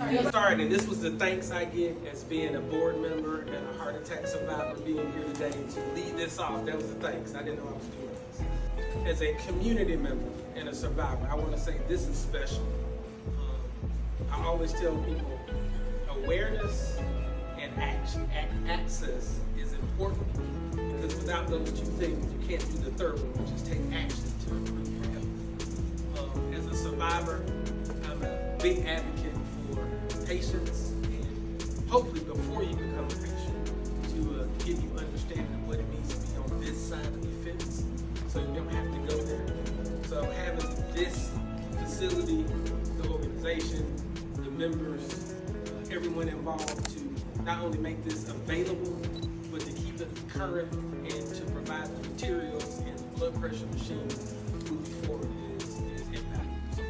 Started, this was the thanks I get as being a board member and a heart attack survivor being here today to lead this off. That was the thanks. I didn't know I was doing this. As a community member and a survivor, I want to say this is special. I always tell people awareness and access is important, because without those two things, you can't do the third one, which is take action to improve your health. As a survivor, I'm a big advocate for patience, and hopefully before you become a patient, to give you understanding of what it means to be on this side of the fence, so you don't have to go there. So having this facility, the organization, the members, everyone involved to not only make this available, but to keep it current and to provide the materials and the blood pressure machine moving forward is invaluable. So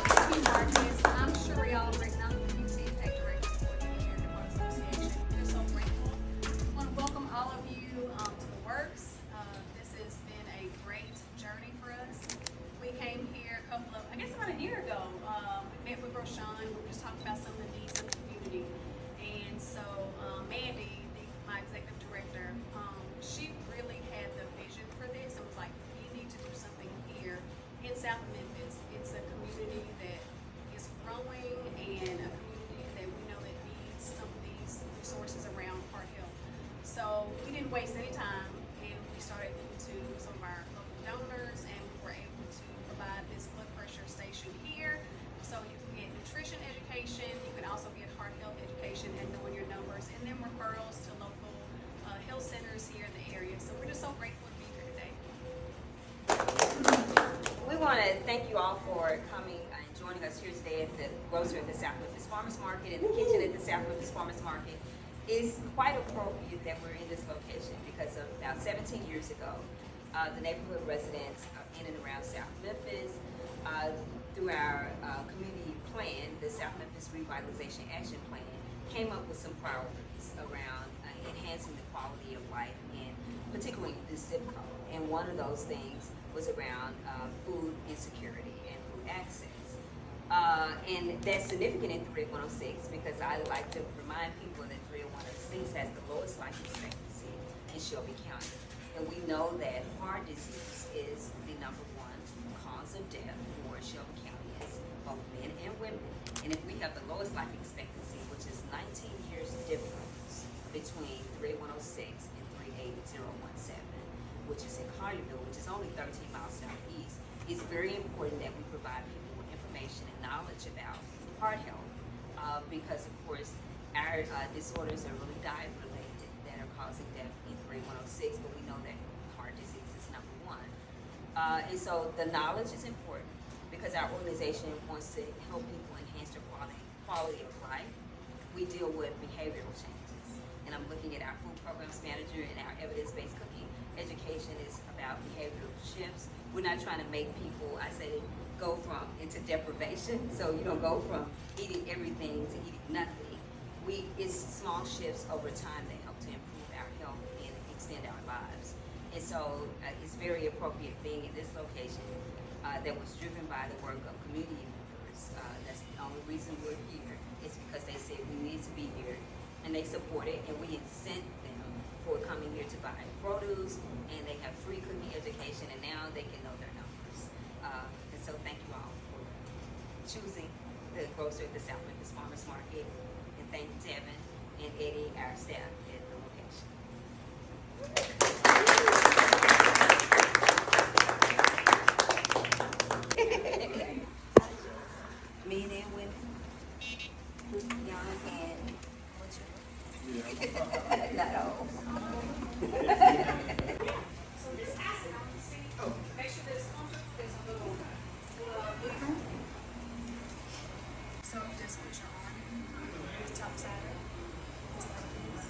thank you, Marcus. I'm sure y'all recognize the Community Impact Director for the American Heart Association. We're so grateful. I want to welcome all of you to the works. This has been a great journey for us. We came here about a year ago. We met with Roshan. We were just talking about some of the needs of the community. And so Mandy, my executive director, she really had the vision for this and was like, we need to do something here in South Memphis. It's a community that is growing and a community that we know that needs some of these resources around heart health. So we didn't waste any time, and we started to some of our local donors, and we were able to provide this blood pressure station here. So you can get nutrition education, you can also get heart health education and knowing your numbers, and then referrals to local health centers here in the area. So we're just so grateful to be here today. We want to thank you all for coming and joining us here today at the grocery at the South Memphis Farmers Market and the kitchen at the South Memphis Farmers Market. It's quite appropriate that we're in this location because of about 17 years ago, the neighborhood residents in and around South Memphis, through our community plan, the South Memphis Revitalization Action Plan, came up with some priorities around enhancing the quality of life in particularly the zip code. And one of those things was around food insecurity and food access. And that's significant in 3106 because I like to remind people that 3106 has the lowest life expectancy in Shelby County. And we know that heart disease is the #1 cause of death for Shelby Countyans, both men and women. And if we have the lowest life expectancy, which is 19 years difference between 3106 and 38017, which is in Collierville, which is only 13 miles southeast, it's very important that we provide people with information and knowledge about heart health because, of course, our disorders are really diet-related that are causing death in 3106, but we know that heart disease is #1. And so the knowledge is important because our organization wants to help people enhance their quality of life. We deal with behavioral changes. And I'm looking at our food programs manager and our evidence-based cooking education is about behavioral shifts. We're not trying to make people, I say, go into deprivation. So you don't go from eating everything to eating nothing. It's small shifts over time that help to improve our health and extend our lives. And so it's very appropriate being in this location that was driven by the work of community members. That's the only reason we're here. It's because they said we need to be here, and they support it, and we incent them for coming here to buy produce, and they have free cooking education, and now they can know their numbers. And so thank you all for choosing the grocery at the South Memphis Farmers Market, and thank Devin and Eddie, our staff at the location. Men and women, young and mature. Not old. So this acid on the seat, make sure that it's comfortable. There's a little lever. So just put your arm on the top side of it. Just like this.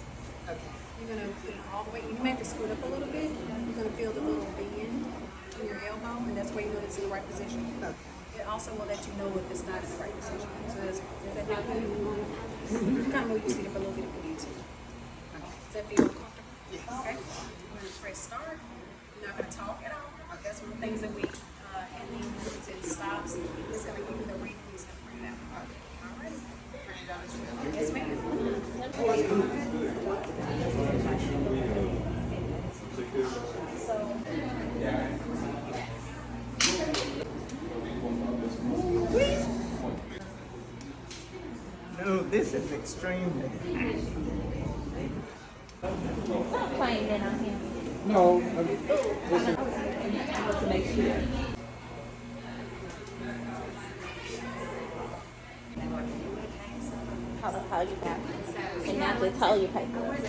Okay. You're gonna put it all the way. You may have to scoot up a little bit. You're gonna feel the little bend in your elbow, and that's where you know it's in the right position. Okay. It also will let you know if it's not in the right position. So does that help you? Kind of move your seat up a little bit if you need to. Does that feel comfortable? Yes. Okay. We're gonna press start. You're not gonna talk at all. That's one of the things that we and then it stops. It's going to give you the reading. He's going to bring it out. All right. Yes, ma'am. No, this is extremely. Playing then on him. No, To make sure. Hold you back. And now just hold your paper.